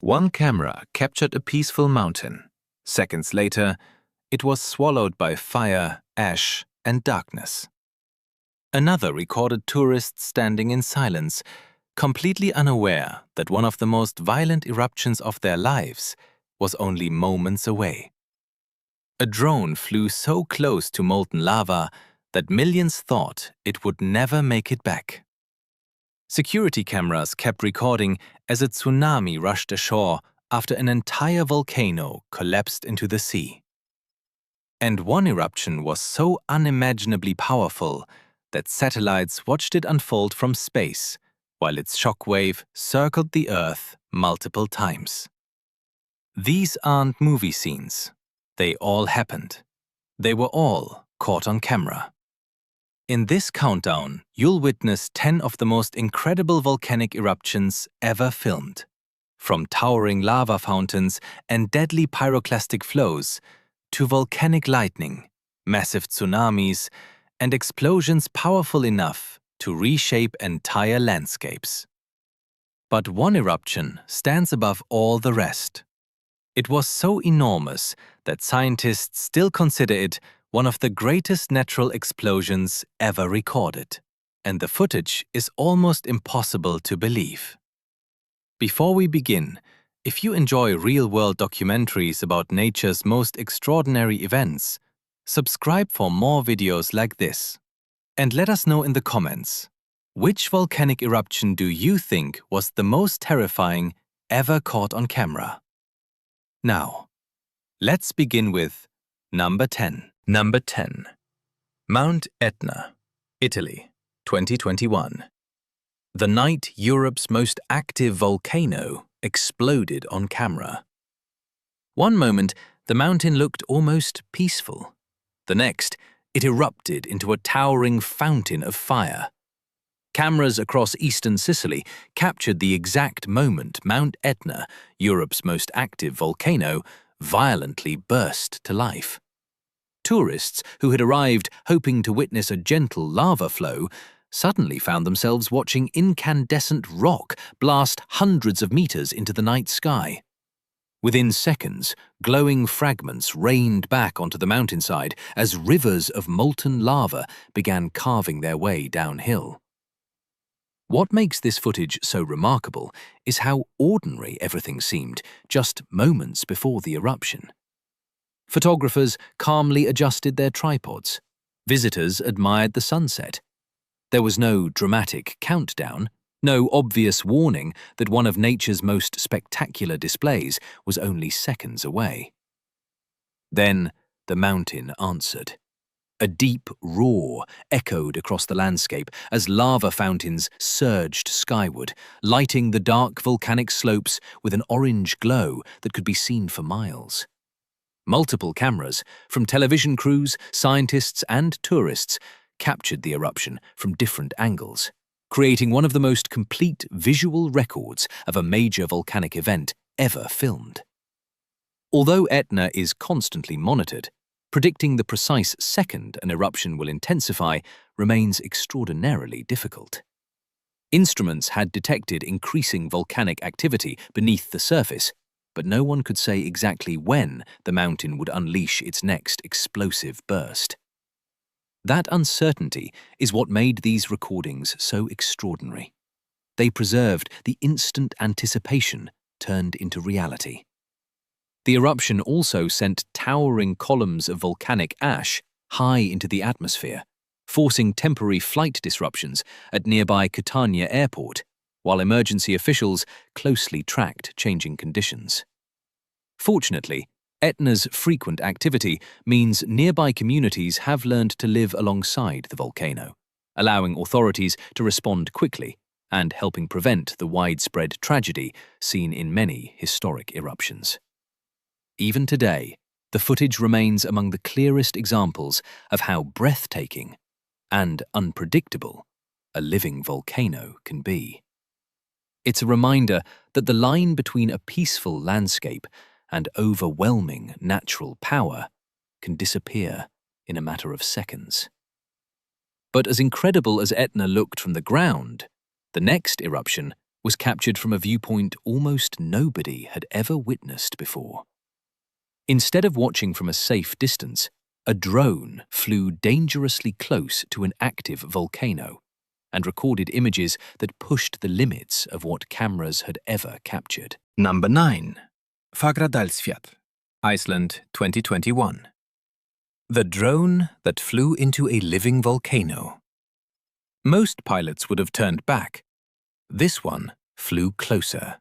One camera captured a peaceful mountain. Seconds later, it was swallowed by fire, ash, and darkness. Another recorded tourists standing in silence, completely unaware that one of the most violent eruptions of their lives was only moments away. A drone flew so close to molten lava that millions thought it would never make it back. Security cameras kept recording as a tsunami rushed ashore after an entire volcano collapsed into the sea. And one eruption was so unimaginably powerful that satellites watched it unfold from space, while its shockwave circled the Earth multiple times. These aren't movie scenes. They all happened. They were all caught on camera. In this countdown, you'll witness 10 of the most incredible volcanic eruptions ever filmed. From towering lava fountains and deadly pyroclastic flows to volcanic lightning, massive tsunamis, and explosions powerful enough to reshape entire landscapes. But one eruption stands above all the rest. It was so enormous that scientists still consider it one of the greatest natural explosions ever recorded, and the footage is almost impossible to believe. Before we begin, if you enjoy real-world documentaries about nature's most extraordinary events, subscribe for more videos like this. And let us know in the comments, which volcanic eruption do you think was the most terrifying ever caught on camera? Now, let's begin with number 10. Number 10. Mount Etna, Italy, 2021. The night Europe's most active volcano exploded on camera. One moment, the mountain looked almost peaceful. The next, it erupted into a towering fountain of fire. Cameras across eastern Sicily captured the exact moment Mount Etna, Europe's most active volcano, violently burst to life. Tourists who had arrived hoping to witness a gentle lava flow suddenly found themselves watching incandescent rock blast hundreds of meters into the night sky. Within seconds, glowing fragments rained back onto the mountainside as rivers of molten lava began carving their way downhill. What makes this footage so remarkable is how ordinary everything seemed just moments before the eruption. Photographers calmly adjusted their tripods. Visitors admired the sunset. There was no dramatic countdown, no obvious warning that one of nature's most spectacular displays was only seconds away. Then the mountain answered. A deep roar echoed across the landscape as lava fountains surged skyward, lighting the dark volcanic slopes with an orange glow that could be seen for miles. Multiple cameras, from television crews, scientists, and tourists, captured the eruption from different angles, creating one of the most complete visual records of a major volcanic event ever filmed. Although Etna is constantly monitored, predicting the precise second an eruption will intensify remains extraordinarily difficult. Instruments had detected increasing volcanic activity beneath the surface, but no one could say exactly when the mountain would unleash its next explosive burst. That uncertainty is what made these recordings so extraordinary. They preserved the instant anticipation turned into reality. The eruption also sent towering columns of volcanic ash high into the atmosphere, forcing temporary flight disruptions at nearby Catania Airport, while emergency officials closely tracked changing conditions. Fortunately, Etna's frequent activity means nearby communities have learned to live alongside the volcano, allowing authorities to respond quickly and helping prevent the widespread tragedy seen in many historic eruptions. Even today, the footage remains among the clearest examples of how breathtaking and unpredictable a living volcano can be. It's a reminder that the line between a peaceful landscape and overwhelming natural power can disappear in a matter of seconds. But as incredible as Etna looked from the ground, the next eruption was captured from a viewpoint almost nobody had ever witnessed before. Instead of watching from a safe distance, a drone flew dangerously close to an active volcano and recorded images that pushed the limits of what cameras had ever captured. Number 9. Fagradalsfjall, Iceland 2021. The drone that flew into a living volcano. Most pilots would have turned back. This one flew closer.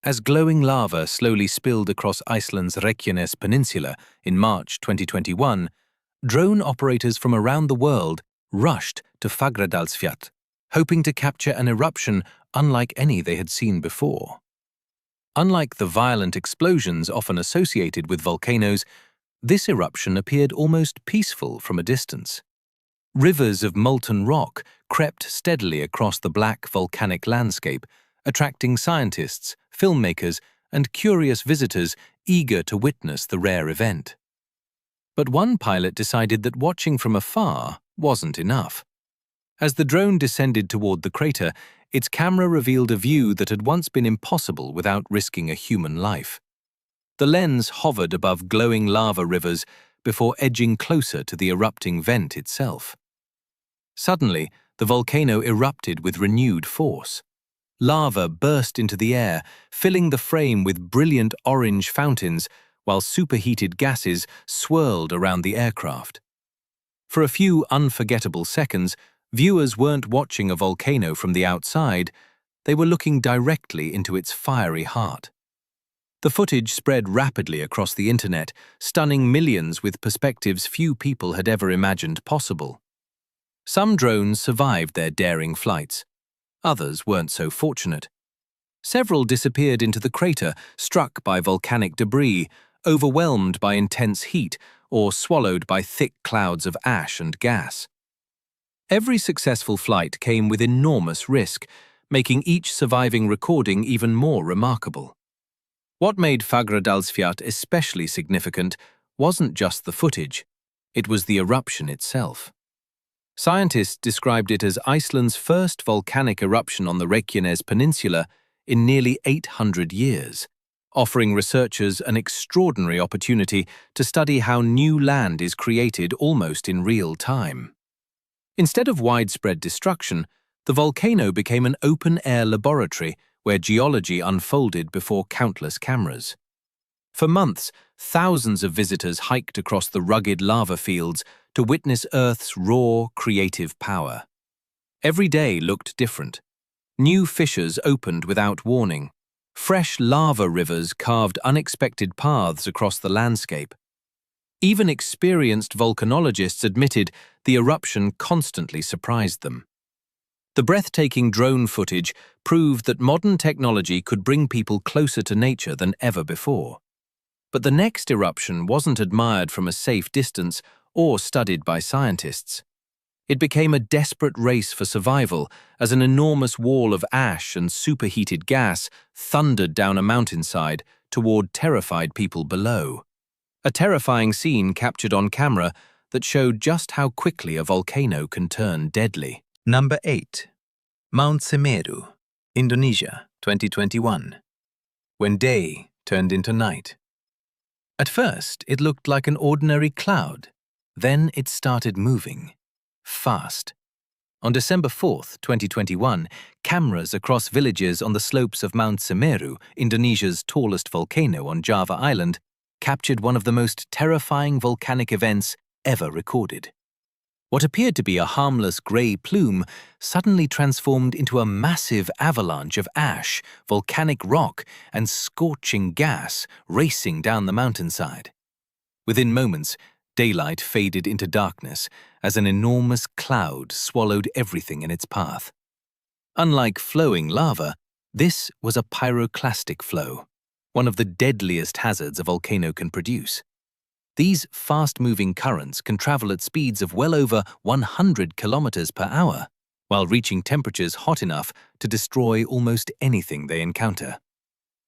As glowing lava slowly spilled across Iceland's Reykjanes Peninsula in March 2021, drone operators from around the world rushed to Fagradalsfjall, hoping to capture an eruption unlike any they had seen before. Unlike the violent explosions often associated with volcanoes, this eruption appeared almost peaceful from a distance. Rivers of molten rock crept steadily across the black volcanic landscape, attracting scientists, filmmakers, and curious visitors eager to witness the rare event. But one pilot decided that watching from afar wasn't enough. As the drone descended toward the crater, its camera revealed a view that had once been impossible without risking a human life. The lens hovered above glowing lava rivers before edging closer to the erupting vent itself. Suddenly, the volcano erupted with renewed force. Lava burst into the air, filling the frame with brilliant orange fountains, while superheated gases swirled around the aircraft. For a few unforgettable seconds, viewers weren't watching a volcano from the outside, they were looking directly into its fiery heart. The footage spread rapidly across the internet, stunning millions with perspectives few people had ever imagined possible. Some drones survived their daring flights. Others weren't so fortunate. Several disappeared into the crater, struck by volcanic debris, overwhelmed by intense heat, or swallowed by thick clouds of ash and gas. Every successful flight came with enormous risk, making each surviving recording even more remarkable. What made Fagradalsfjall especially significant wasn't just the footage, it was the eruption itself. Scientists described it as Iceland's first volcanic eruption on the Reykjanes Peninsula in nearly 800 years, offering researchers an extraordinary opportunity to study how new land is created almost in real time. Instead of widespread destruction, the volcano became an open-air laboratory where geology unfolded before countless cameras. For months, thousands of visitors hiked across the rugged lava fields to witness Earth's raw, creative power. Every day looked different. New fissures opened without warning. Fresh lava rivers carved unexpected paths across the landscape. Even experienced volcanologists admitted the eruption constantly surprised them. The breathtaking drone footage proved that modern technology could bring people closer to nature than ever before. But the next eruption wasn't admired from a safe distance or studied by scientists. It became a desperate race for survival as an enormous wall of ash and superheated gas thundered down a mountainside toward terrified people below. A terrifying scene captured on camera that showed just how quickly a volcano can turn deadly. Number 8. Mount Semeru, Indonesia, 2021. When day turned into night. At first, it looked like an ordinary cloud. Then it started moving. Fast. On December 4th, 2021, cameras across villages on the slopes of Mount Semeru, Indonesia's tallest volcano on Java Island, captured one of the most terrifying volcanic events ever recorded. What appeared to be a harmless grey plume suddenly transformed into a massive avalanche of ash, volcanic rock, and scorching gas racing down the mountainside. Within moments, daylight faded into darkness as an enormous cloud swallowed everything in its path. Unlike flowing lava, this was a pyroclastic flow, one of the deadliest hazards a volcano can produce. These fast-moving currents can travel at speeds of well over 100 kilometers per hour, while reaching temperatures hot enough to destroy almost anything they encounter.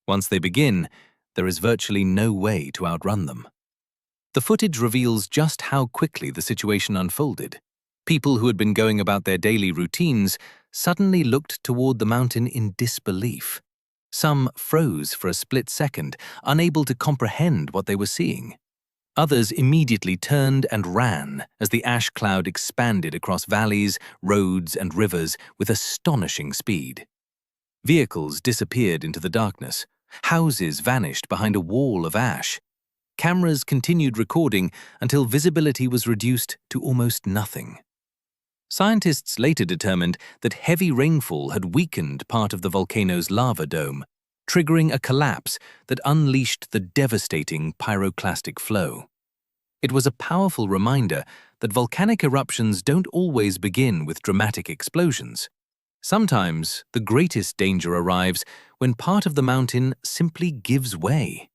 Once they begin, there is virtually no way to outrun them. The footage reveals just how quickly the situation unfolded. People who had been going about their daily routines suddenly looked toward the mountain in disbelief. Some froze for a split second, unable to comprehend what they were seeing. Others immediately turned and ran as the ash cloud expanded across valleys, roads, and rivers with astonishing speed. Vehicles disappeared into the darkness. Houses vanished behind a wall of ash. Cameras continued recording until visibility was reduced to almost nothing. Scientists later determined that heavy rainfall had weakened part of the volcano's lava dome, triggering a collapse that unleashed the devastating pyroclastic flow. It was a powerful reminder that volcanic eruptions don't always begin with dramatic explosions. Sometimes the greatest danger arrives when part of the mountain simply gives way.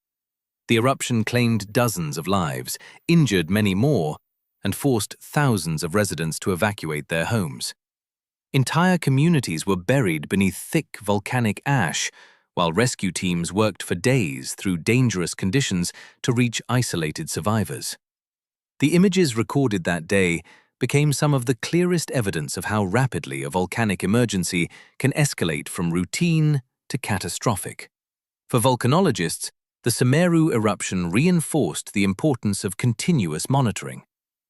The eruption claimed dozens of lives, injured many more, and forced thousands of residents to evacuate their homes. Entire communities were buried beneath thick volcanic ash, while rescue teams worked for days through dangerous conditions to reach isolated survivors. The images recorded that day became some of the clearest evidence of how rapidly a volcanic emergency can escalate from routine to catastrophic. For volcanologists, the Semeru eruption reinforced the importance of continuous monitoring.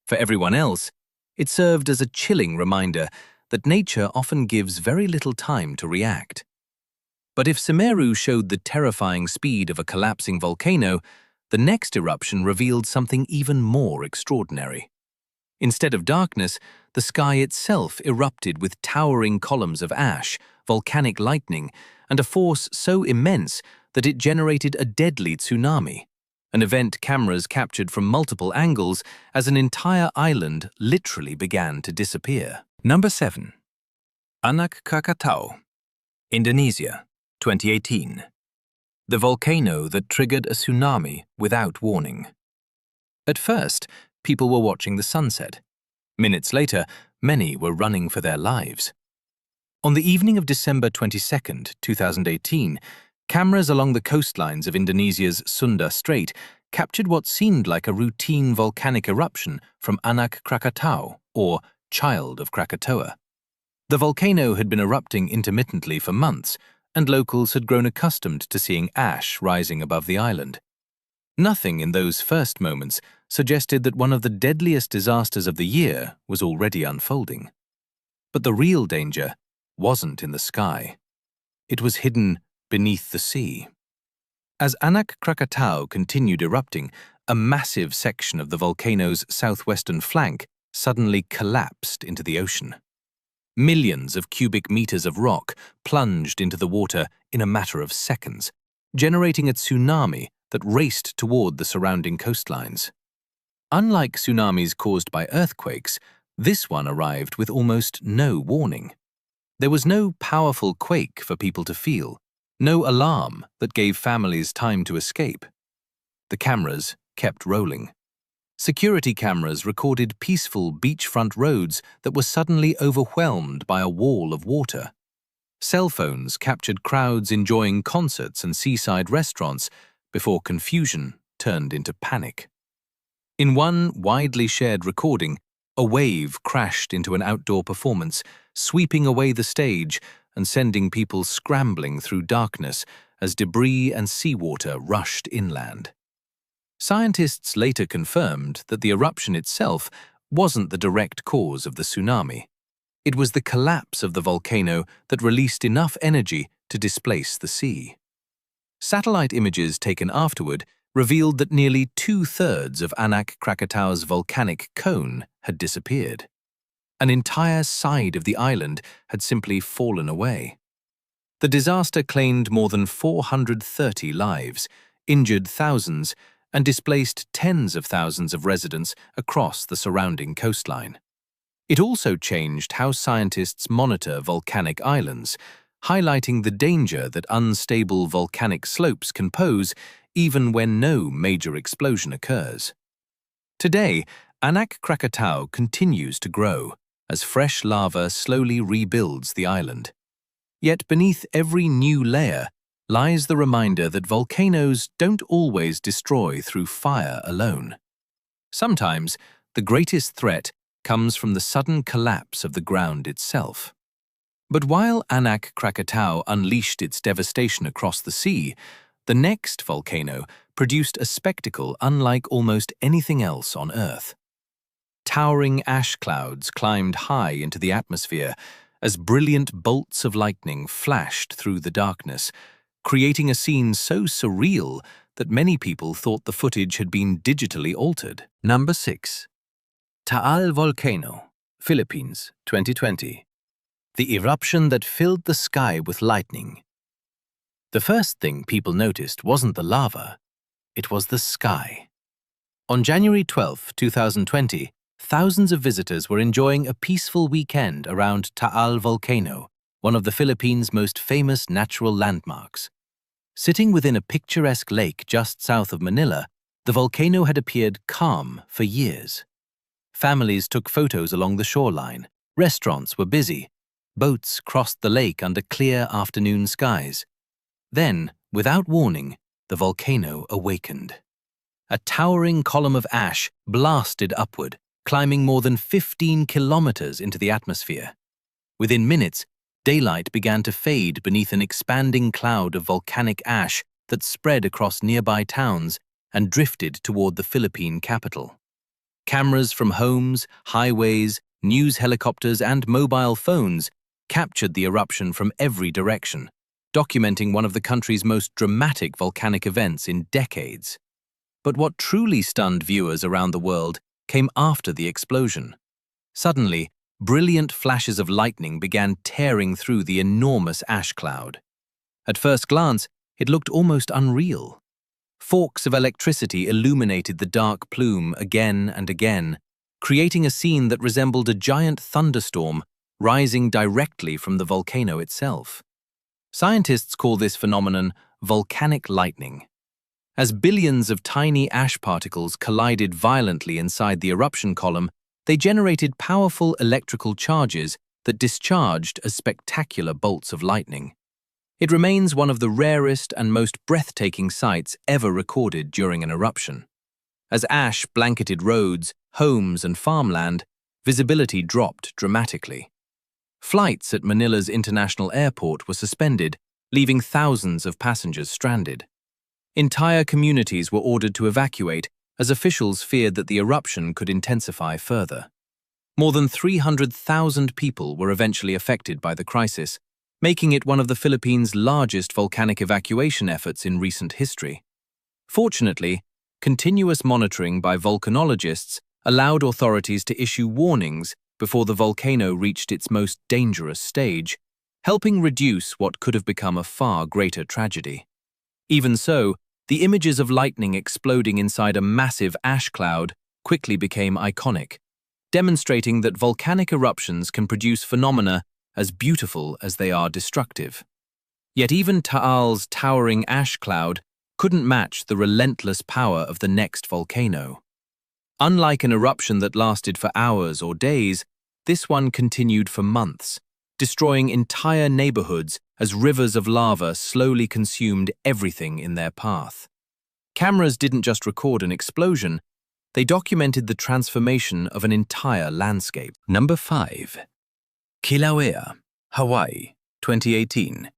For everyone else, it served as a chilling reminder that nature often gives very little time to react. But if Semeru showed the terrifying speed of a collapsing volcano, the next eruption revealed something even more extraordinary. Instead of darkness, the sky itself erupted with towering columns of ash, volcanic lightning, and a force so immense that it generated a deadly tsunami, an event cameras captured from multiple angles as an entire island literally began to disappear. Number 7. Anak Krakatau, Indonesia, 2018. The volcano that triggered a tsunami without warning. At first, people were watching the sunset. Minutes later, many were running for their lives. On the evening of December 22, 2018, cameras along the coastlines of Indonesia's Sunda Strait captured what seemed like a routine volcanic eruption from Anak Krakatau, or Child of Krakatoa. The volcano had been erupting intermittently for months, and locals had grown accustomed to seeing ash rising above the island. Nothing in those first moments suggested that one of the deadliest disasters of the year was already unfolding. But the real danger wasn't in the sky. It was hidden beneath the sea. As Anak Krakatau continued erupting, a massive section of the volcano's southwestern flank suddenly collapsed into the ocean. Millions of cubic meters of rock plunged into the water in a matter of seconds, generating a tsunami that raced toward the surrounding coastlines. Unlike tsunamis caused by earthquakes, this one arrived with almost no warning. There was no powerful quake for people to feel, no alarm that gave families time to escape. The cameras kept rolling. Security cameras recorded peaceful beachfront roads that were suddenly overwhelmed by a wall of water. Cell phones captured crowds enjoying concerts and seaside restaurants before confusion turned into panic. In one widely shared recording, a wave crashed into an outdoor performance, sweeping away the stage and sending people scrambling through darkness as debris and seawater rushed inland. Scientists later confirmed that the eruption itself wasn't the direct cause of the tsunami. It was the collapse of the volcano that released enough energy to displace the sea. Satellite images taken afterward revealed that nearly 2/3 of Anak Krakatau's volcanic cone had disappeared. An entire side of the island had simply fallen away. The disaster claimed more than 430 lives, injured thousands, and displaced tens of thousands of residents across the surrounding coastline. It also changed how scientists monitor volcanic islands, highlighting the danger that unstable volcanic slopes can pose even when no major explosion occurs. Today, Anak Krakatau continues to grow as fresh lava slowly rebuilds the island. Yet beneath every new layer lies the reminder that volcanoes don't always destroy through fire alone. Sometimes, the greatest threat comes from the sudden collapse of the ground itself. But while Anak Krakatau unleashed its devastation across the sea, the next volcano produced a spectacle unlike almost anything else on Earth. Towering ash clouds climbed high into the atmosphere as brilliant bolts of lightning flashed through the darkness, creating a scene so surreal that many people thought the footage had been digitally altered. Number 6. Taal Volcano, Philippines, 2020. The eruption that filled the sky with lightning. The first thing people noticed wasn't the lava, it was the sky. On January 12, 2020, thousands of visitors were enjoying a peaceful weekend around Taal Volcano, one of the Philippines' most famous natural landmarks. Sitting within a picturesque lake just south of Manila, the volcano had appeared calm for years. Families took photos along the shoreline, restaurants were busy, boats crossed the lake under clear afternoon skies. Then, without warning, the volcano awakened. A towering column of ash blasted upward, climbing more than 15 kilometers into the atmosphere. Within minutes, daylight began to fade beneath an expanding cloud of volcanic ash that spread across nearby towns and drifted toward the Philippine capital. Cameras from homes, highways, news helicopters, and mobile phones captured the eruption from every direction, documenting one of the country's most dramatic volcanic events in decades. But what truly stunned viewers around the world came after the explosion. Suddenly, brilliant flashes of lightning began tearing through the enormous ash cloud. At first glance, it looked almost unreal. Forks of electricity illuminated the dark plume again and again, creating a scene that resembled a giant thunderstorm rising directly from the volcano itself. Scientists call this phenomenon volcanic lightning. As billions of tiny ash particles collided violently inside the eruption column, they generated powerful electrical charges that discharged as spectacular bolts of lightning. It remains one of the rarest and most breathtaking sights ever recorded during an eruption. As ash blanketed roads, homes, and farmland, visibility dropped dramatically. Flights at Manila's international airport were suspended, leaving thousands of passengers stranded. Entire communities were ordered to evacuate as officials feared that the eruption could intensify further. More than 300,000 people were eventually affected by the crisis, making it one of the Philippines' largest volcanic evacuation efforts in recent history. Fortunately, continuous monitoring by volcanologists allowed authorities to issue warnings before the volcano reached its most dangerous stage, helping reduce what could have become a far greater tragedy. Even so, the images of lightning exploding inside a massive ash cloud quickly became iconic, demonstrating that volcanic eruptions can produce phenomena as beautiful as they are destructive. Yet even Taal's towering ash cloud couldn't match the relentless power of the next volcano. Unlike an eruption that lasted for hours or days, this one continued for months, destroying entire neighborhoods as rivers of lava slowly consumed everything in their path. Cameras didn't just record an explosion, they documented the transformation of an entire landscape. Number 5. Kīlauea, Hawaii, 2018.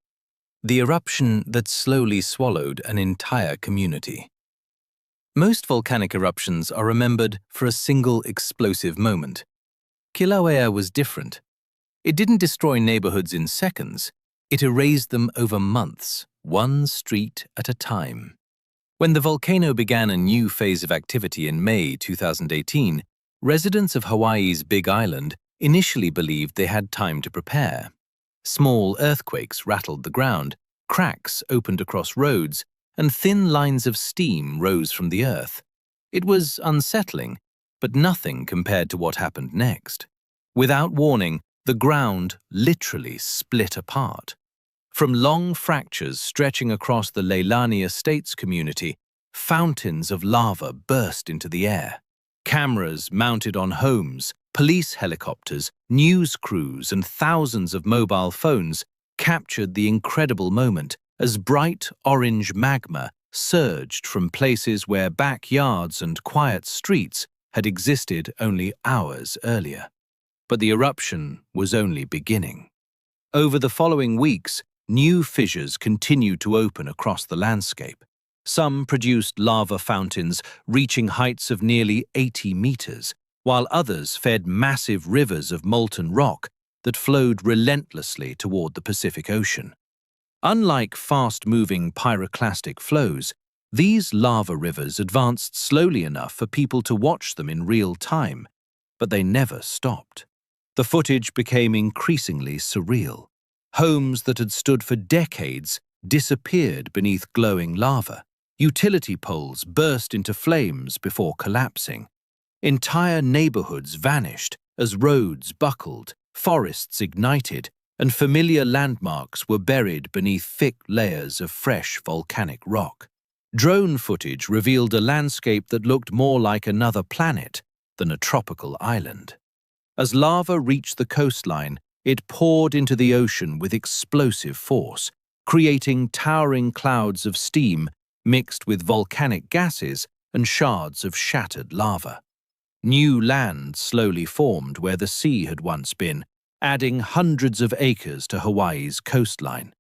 The eruption that slowly swallowed an entire community. Most volcanic eruptions are remembered for a single explosive moment. Kīlauea was different. It didn't destroy neighborhoods in seconds, it erased them over months, one street at a time. When the volcano began a new phase of activity in May 2018, residents of Hawaii's Big Island initially believed they had time to prepare. Small earthquakes rattled the ground, cracks opened across roads, and thin lines of steam rose from the earth. It was unsettling, but nothing compared to what happened next. Without warning, the ground literally split apart. From long fractures stretching across the Leilani Estates community, fountains of lava burst into the air. Cameras mounted on homes, police helicopters, news crews, and thousands of mobile phones captured the incredible moment as bright orange magma surged from places where backyards and quiet streets had existed only hours earlier. But the eruption was only beginning. Over the following weeks, new fissures continued to open across the landscape. Some produced lava fountains reaching heights of nearly 80 meters, while others fed massive rivers of molten rock that flowed relentlessly toward the Pacific Ocean. Unlike fast-moving pyroclastic flows, these lava rivers advanced slowly enough for people to watch them in real time, but they never stopped. The footage became increasingly surreal. Homes that had stood for decades disappeared beneath glowing lava. Utility poles burst into flames before collapsing. Entire neighborhoods vanished as roads buckled, forests ignited, and familiar landmarks were buried beneath thick layers of fresh volcanic rock. Drone footage revealed a landscape that looked more like another planet than a tropical island. As lava reached the coastline, it poured into the ocean with explosive force, creating towering clouds of steam mixed with volcanic gases and shards of shattered lava. New land slowly formed where the sea had once been, adding hundreds of acres to Hawaii's coastline.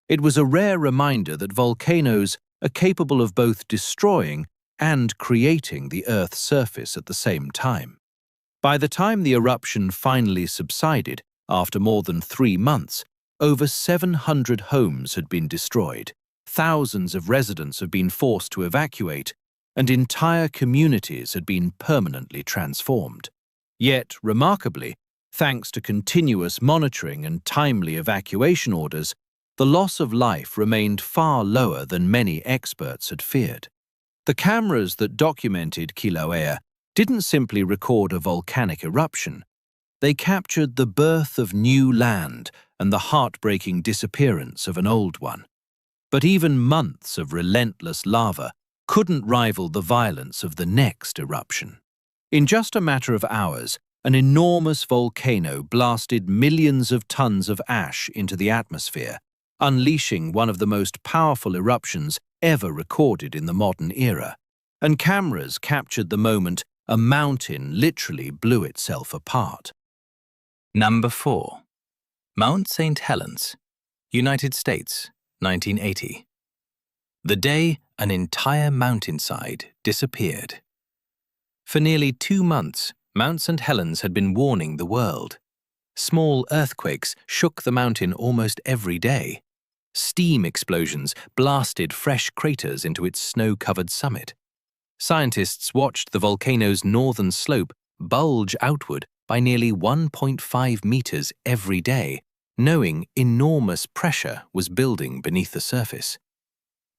It was a rare reminder that volcanoes are capable of both destroying and creating the Earth's surface at the same time. By the time the eruption finally subsided, after more than 3 months, over 700 homes had been destroyed, thousands of residents had been forced to evacuate, and entire communities had been permanently transformed. Yet, remarkably, thanks to continuous monitoring and timely evacuation orders, the loss of life remained far lower than many experts had feared. The cameras that documented Kīlauea didn't simply record a volcanic eruption. They captured the birth of new land and the heartbreaking disappearance of an old one. But even months of relentless lava couldn't rival the violence of the next eruption. In just a matter of hours, an enormous volcano blasted millions of tons of ash into the atmosphere, unleashing one of the most powerful eruptions ever recorded in the modern era. And cameras captured the moment a mountain literally blew itself apart. Number 4. Mount St. Helens, United States, 1980. The day an entire mountainside disappeared. For nearly 2 months, Mount St. Helens had been warning the world. Small earthquakes shook the mountain almost every day. Steam explosions blasted fresh craters into its snow-covered summit. Scientists watched the volcano's northern slope bulge outward by nearly 1.5 meters every day, knowing enormous pressure was building beneath the surface.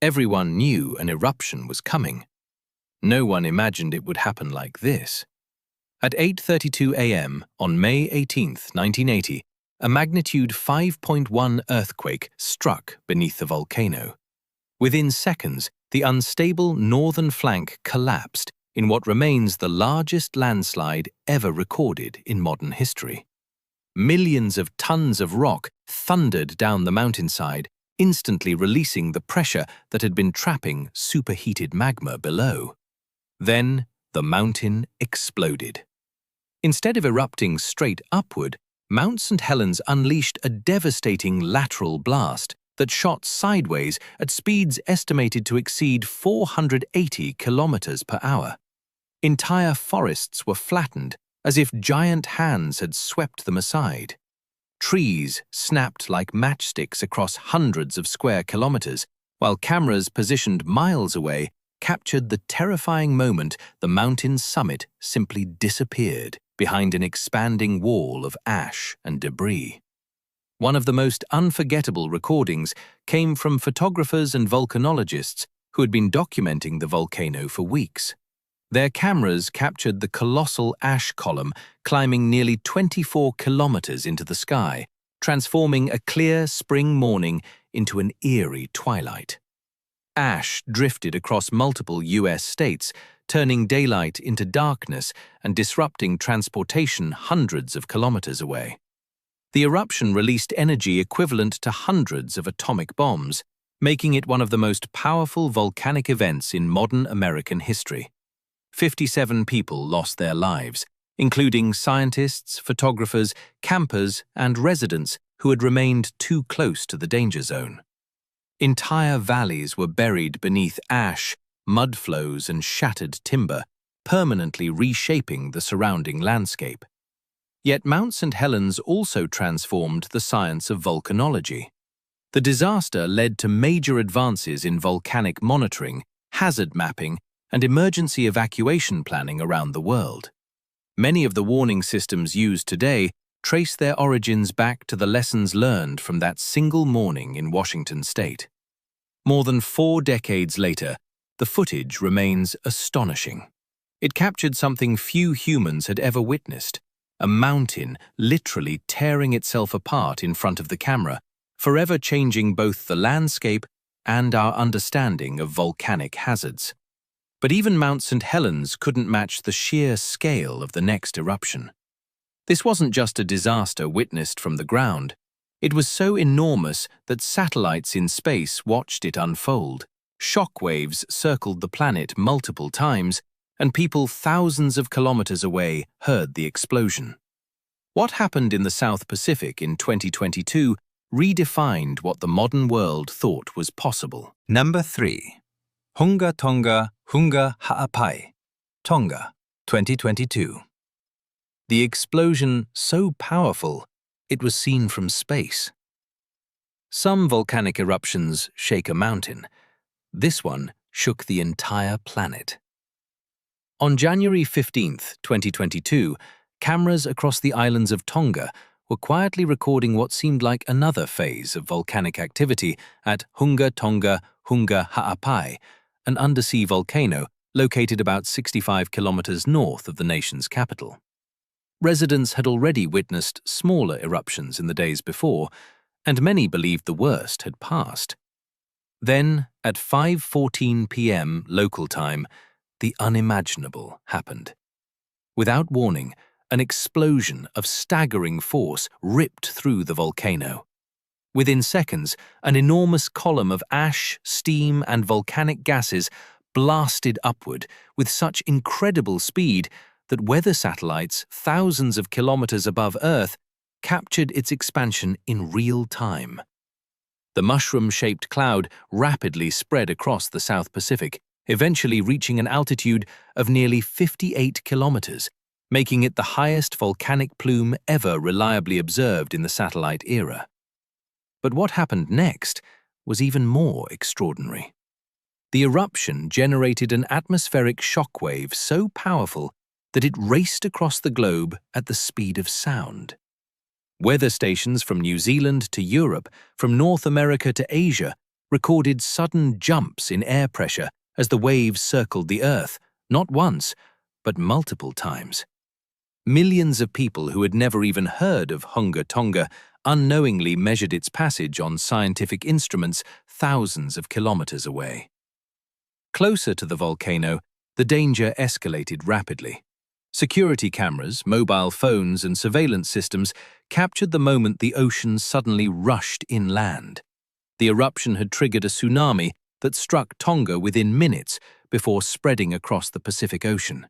Everyone knew an eruption was coming. No one imagined it would happen like this. At 8:32 a.m. on May 18, 1980, a magnitude 5.1 earthquake struck beneath the volcano. Within seconds, the unstable northern flank collapsed in what remains the largest landslide ever recorded in modern history. Millions of tons of rock thundered down the mountainside, instantly releasing the pressure that had been trapping superheated magma below. Then, the mountain exploded. Instead of erupting straight upward, Mount St. Helens unleashed a devastating lateral blast that shot sideways at speeds estimated to exceed 480 kilometers per hour. Entire forests were flattened, as if giant hands had swept them aside. Trees snapped like matchsticks across hundreds of square kilometers, while cameras positioned miles away captured the terrifying moment the mountain's summit simply disappeared behind an expanding wall of ash and debris. One of the most unforgettable recordings came from photographers and volcanologists who had been documenting the volcano for weeks. Their cameras captured the colossal ash column climbing nearly 24 kilometers into the sky, transforming a clear spring morning into an eerie twilight. Ash drifted across multiple U.S. states, turning daylight into darkness and disrupting transportation hundreds of kilometers away. The eruption released energy equivalent to hundreds of atomic bombs, making it one of the most powerful volcanic events in modern American history. 57 people lost their lives, including scientists, photographers, campers, and residents who had remained too close to the danger zone. Entire valleys were buried beneath ash, mud flows, and shattered timber, permanently reshaping the surrounding landscape. Yet Mount St. Helens also transformed the science of volcanology. The disaster led to major advances in volcanic monitoring, hazard mapping, and emergency evacuation planning around the world. Many of the warning systems used today trace their origins back to the lessons learned from that single morning in Washington state. More than 4 decades later, the footage remains astonishing. It captured something few humans had ever witnessed, a mountain literally tearing itself apart in front of the camera, forever changing both the landscape and our understanding of volcanic hazards. But even Mount St. Helens couldn't match the sheer scale of the next eruption. This wasn't just a disaster witnessed from the ground. It was so enormous that satellites in space watched it unfold. Shockwaves circled the planet multiple times, and people thousands of kilometers away heard the explosion. What happened in the South Pacific in 2022 redefined what the modern world thought was possible. Number 3. Hunga Tonga, Hunga Haʻapai, Tonga, 2022. The explosion so powerful, it was seen from space. Some volcanic eruptions shake a mountain. This one shook the entire planet. On January 15, 2022, cameras across the islands of Tonga were quietly recording what seemed like another phase of volcanic activity at Hunga Tonga, Hunga Haʻapai, an undersea volcano located about 65 kilometers north of the nation's capital. Residents had already witnessed smaller eruptions in the days before, and many believed the worst had passed. Then, at 5:14 p.m. local time, the unimaginable happened. Without warning, an explosion of staggering force ripped through the volcano. Within seconds, an enormous column of ash, steam, and volcanic gases blasted upward with such incredible speed that weather satellites thousands of kilometers above Earth captured its expansion in real time. The mushroom-shaped cloud rapidly spread across the South Pacific, eventually reaching an altitude of nearly 58 kilometers, making it the highest volcanic plume ever reliably observed in the satellite era. But what happened next was even more extraordinary. The eruption generated an atmospheric shockwave so powerful that it raced across the globe at the speed of sound. Weather stations from New Zealand to Europe, from North America to Asia, recorded sudden jumps in air pressure as the waves circled the Earth, not once, but multiple times. Millions of people who had never even heard of Hunga Tonga unknowingly measured its passage on scientific instruments thousands of kilometers away. Closer to the volcano, the danger escalated rapidly. Security cameras, mobile phones, and surveillance systems captured the moment the ocean suddenly rushed inland. The eruption had triggered a tsunami that struck Tonga within minutes before spreading across the Pacific Ocean.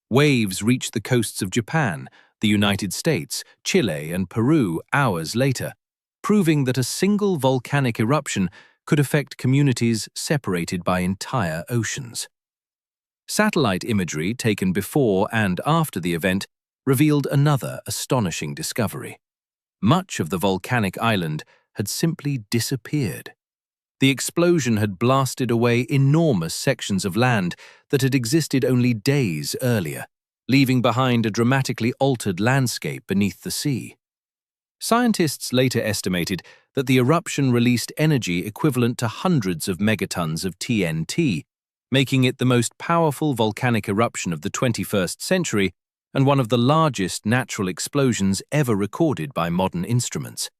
Waves reached the coasts of Japan, the United States, Chile, and Peru hours later, proving that a single volcanic eruption could affect communities separated by entire oceans. Satellite imagery taken before and after the event revealed another astonishing discovery. Much of the volcanic island had simply disappeared. The explosion had blasted away enormous sections of land that had existed only days earlier, leaving behind a dramatically altered landscape beneath the sea. Scientists later estimated that the eruption released energy equivalent to hundreds of megatons of TNT, making it the most powerful volcanic eruption of the 21st century and one of the largest natural explosions ever recorded by modern instruments.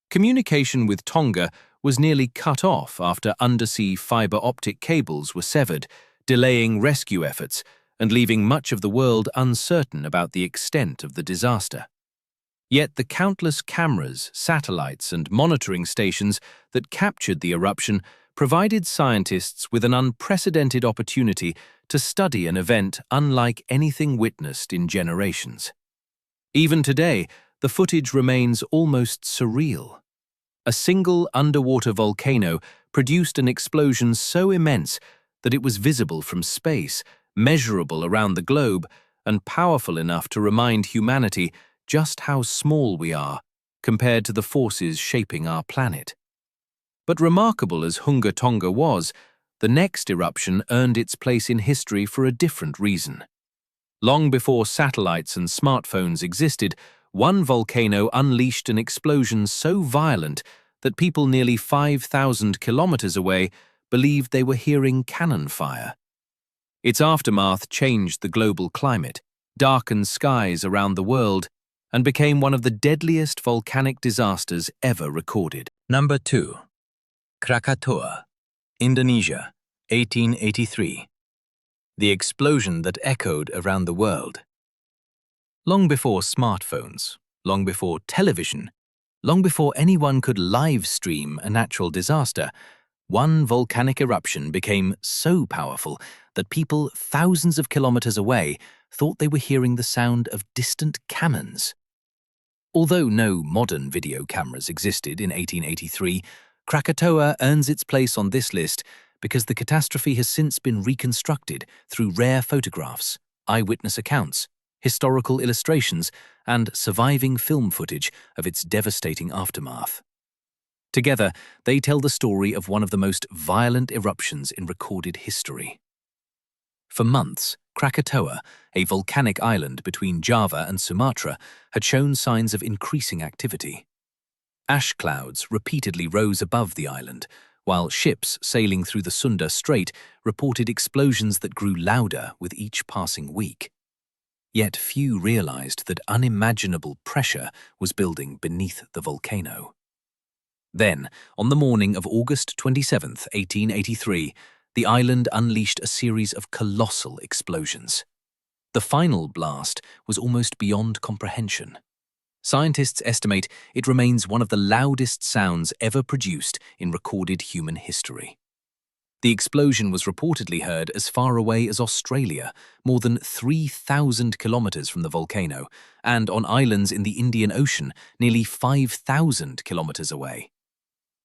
Communication with Tonga was nearly cut off after undersea fiber optic cables were severed, delaying rescue efforts and leaving much of the world uncertain about the extent of the disaster. Yet the countless cameras, satellites, and monitoring stations that captured the eruption provided scientists with an unprecedented opportunity to study an event unlike anything witnessed in generations. Even today, the footage remains almost surreal. A single underwater volcano produced an explosion so immense that it was visible from space, measurable around the globe, and powerful enough to remind humanity just how small we are compared to the forces shaping our planet. But remarkable as Hunga Tonga was, the next eruption earned its place in history for a different reason. Long before satellites and smartphones existed, one volcano unleashed an explosion so violent that people nearly 5,000 kilometers away believed they were hearing cannon fire. Its aftermath changed the global climate, darkened skies around the world, and became one of the deadliest volcanic disasters ever recorded. Number 2. Krakatoa, Indonesia, 1883. The explosion that echoed around the world. Long before smartphones, long before television, long before anyone could live stream a natural disaster, one volcanic eruption became so powerful that people thousands of kilometers away thought they were hearing the sound of distant cannons. Although no modern video cameras existed in 1883, Krakatoa earns its place on this list because the catastrophe has since been reconstructed through rare photographs, eyewitness accounts, historical illustrations, and surviving film footage of its devastating aftermath. Together, they tell the story of one of the most violent eruptions in recorded history. For months, Krakatoa, a volcanic island between Java and Sumatra, had shown signs of increasing activity. Ash clouds repeatedly rose above the island, while ships sailing through the Sunda Strait reported explosions that grew louder with each passing week. Yet few realized that unimaginable pressure was building beneath the volcano. Then, on the morning of August 27, 1883, the island unleashed a series of colossal explosions. The final blast was almost beyond comprehension. Scientists estimate it remains one of the loudest sounds ever produced in recorded human history. The explosion was reportedly heard as far away as Australia, more than 3,000 kilometers from the volcano, and on islands in the Indian Ocean, nearly 5,000 kilometers away.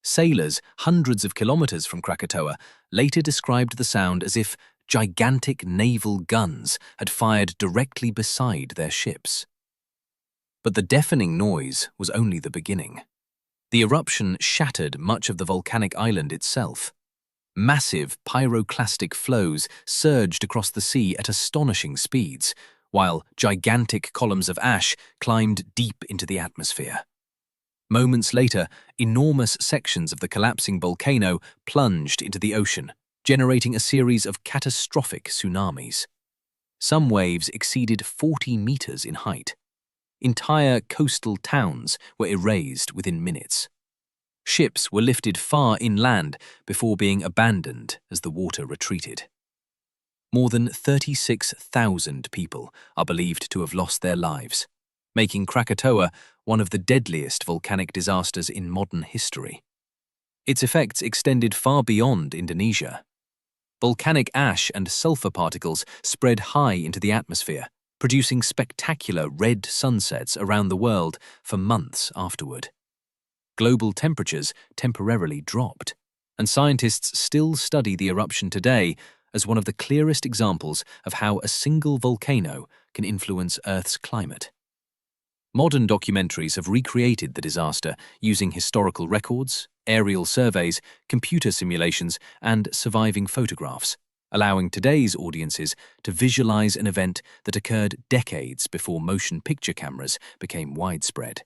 Sailors hundreds of kilometers from Krakatoa later described the sound as if gigantic naval guns had fired directly beside their ships. But the deafening noise was only the beginning. The eruption shattered much of the volcanic island itself. Massive pyroclastic flows surged across the sea at astonishing speeds, while gigantic columns of ash climbed deep into the atmosphere. Moments later, enormous sections of the collapsing volcano plunged into the ocean, generating a series of catastrophic tsunamis. Some waves exceeded 40 meters in height. Entire coastal towns were erased within minutes. Ships were lifted far inland before being abandoned as the water retreated. More than 36,000 people are believed to have lost their lives, making Krakatoa one of the deadliest volcanic disasters in modern history. Its effects extended far beyond Indonesia. Volcanic ash and sulfur particles spread high into the atmosphere, producing spectacular red sunsets around the world for months afterward. Global temperatures temporarily dropped, and scientists still study the eruption today as one of the clearest examples of how a single volcano can influence Earth's climate. Modern documentaries have recreated the disaster using historical records, aerial surveys, computer simulations, and surviving photographs, allowing today's audiences to visualize an event that occurred decades before motion picture cameras became widespread.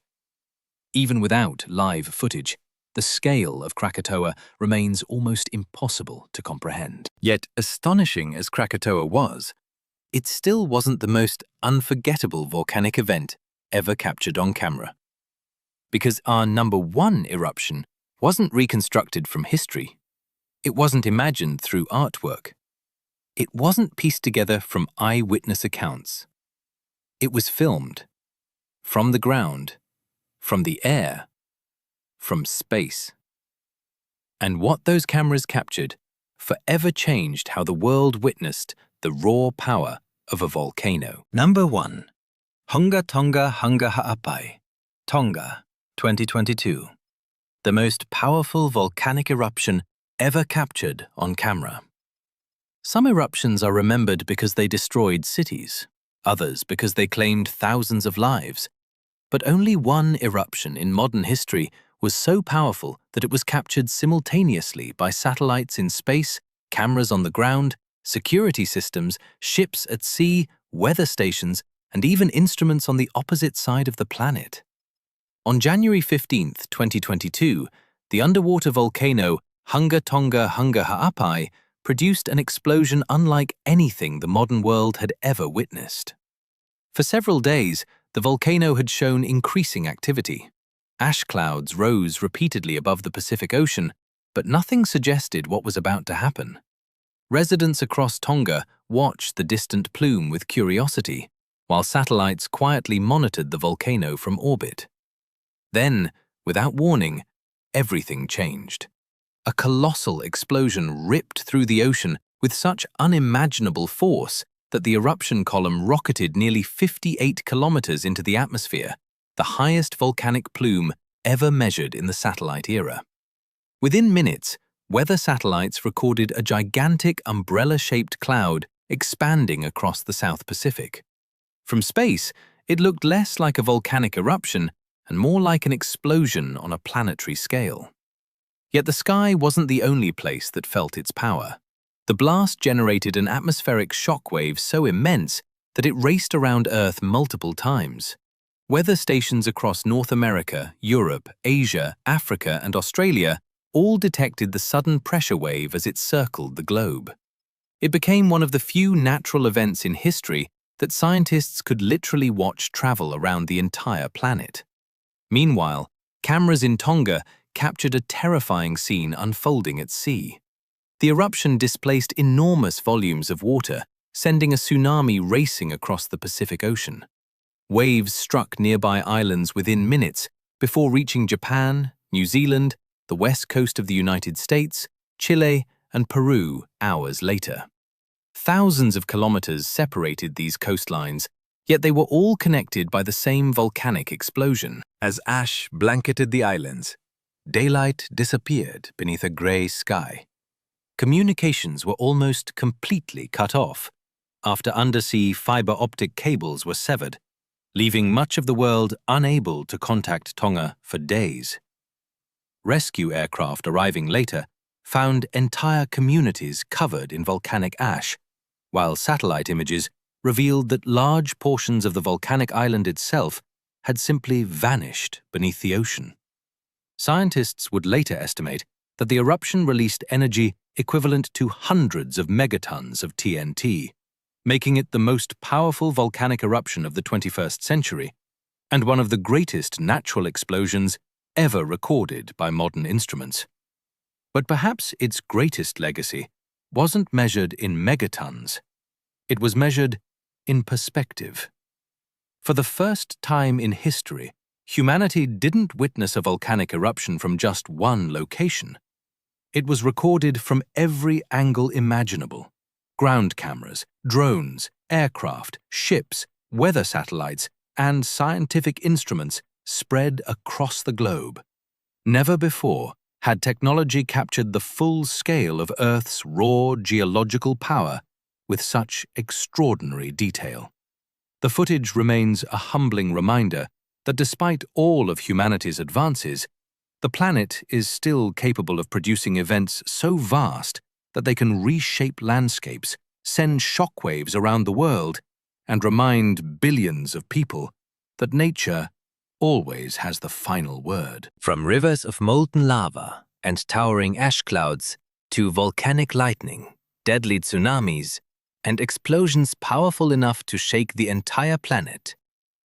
Even without live footage, the scale of Krakatoa remains almost impossible to comprehend. Yet, astonishing as Krakatoa was, it still wasn't the most unforgettable volcanic event ever captured on camera. Because our number one eruption wasn't reconstructed from history. It wasn't imagined through artwork. It wasn't pieced together from eyewitness accounts. It was filmed from the ground, from the air, from space. And what those cameras captured forever changed how the world witnessed the raw power of a volcano. Number 1. Hunga Tonga Hunga Haʻapai, Tonga, 2022. The most powerful volcanic eruption ever captured on camera. Some eruptions are remembered because they destroyed cities, others because they claimed thousands of lives. But only one eruption in modern history was so powerful that it was captured simultaneously by satellites in space, cameras on the ground, security systems, ships at sea, weather stations, and even instruments on the opposite side of the planet. On January 15, 2022, the underwater volcano Hunga Tonga Hunga Haʻapai produced an explosion unlike anything the modern world had ever witnessed. For several days, the volcano had shown increasing activity. Ash clouds rose repeatedly above the Pacific Ocean, but nothing suggested what was about to happen. Residents across Tonga watched the distant plume with curiosity, while satellites quietly monitored the volcano from orbit. Then, without warning, everything changed. A colossal explosion ripped through the ocean with such unimaginable force that the eruption column rocketed nearly 58 kilometers into the atmosphere, the highest volcanic plume ever measured in the satellite era. Within minutes, weather satellites recorded a gigantic umbrella-shaped cloud expanding across the South Pacific. From space, it looked less like a volcanic eruption and more like an explosion on a planetary scale. Yet the sky wasn't the only place that felt its power. The blast generated an atmospheric shockwave so immense that it raced around Earth multiple times. Weather stations across North America, Europe, Asia, Africa, and Australia all detected the sudden pressure wave as it circled the globe. It became one of the few natural events in history that scientists could literally watch travel around the entire planet. Meanwhile, cameras in Tonga captured a terrifying scene unfolding at sea. The eruption displaced enormous volumes of water, sending a tsunami racing across the Pacific Ocean. Waves struck nearby islands within minutes before reaching Japan, New Zealand, the west coast of the United States, Chile, and Peru hours later. Thousands of kilometers separated these coastlines, yet they were all connected by the same volcanic explosion. As ash blanketed the islands, daylight disappeared beneath a gray sky. Communications were almost completely cut off after undersea fiber optic cables were severed, leaving much of the world unable to contact Tonga for days. Rescue aircraft arriving later found entire communities covered in volcanic ash, while satellite images revealed that large portions of the volcanic island itself had simply vanished beneath the ocean. Scientists would later estimate that the eruption released energy equivalent to hundreds of megatons of TNT, making it the most powerful volcanic eruption of the 21st century and one of the greatest natural explosions ever recorded by modern instruments. But perhaps its greatest legacy wasn't measured in megatons. It was measured in perspective. For the first time in history, humanity didn't witness a volcanic eruption from just one location. It was recorded from every angle imaginable. Ground cameras, drones, aircraft, ships, weather satellites, and scientific instruments spread across the globe. Never before had technology captured the full scale of Earth's raw geological power with such extraordinary detail. The footage remains a humbling reminder that despite all of humanity's advances, the planet is still capable of producing events so vast that they can reshape landscapes, send shockwaves around the world, and remind billions of people that nature always has the final word. From rivers of molten lava and towering ash clouds to volcanic lightning, deadly tsunamis, and explosions powerful enough to shake the entire planet,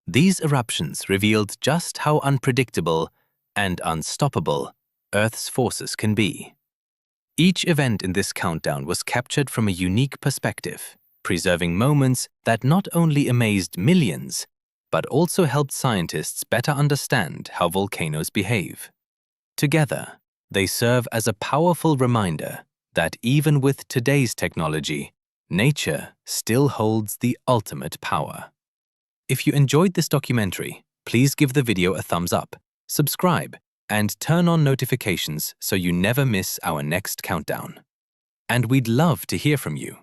these eruptions revealed just how unpredictable and unstoppable Earth's forces can be. Each event in this countdown was captured from a unique perspective, preserving moments that not only amazed millions, but also helped scientists better understand how volcanoes behave. Together, They serve as a powerful reminder that even with today's technology, nature still holds the ultimate power. If you enjoyed this documentary, please give the video a thumbs up, subscribe, and turn on notifications so you never miss our next countdown. And we'd love to hear from you.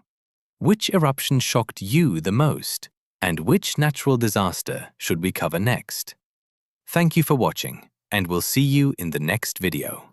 Which eruption shocked you the most? And which natural disaster should we cover next? Thank you for watching, and we'll see you in the next video.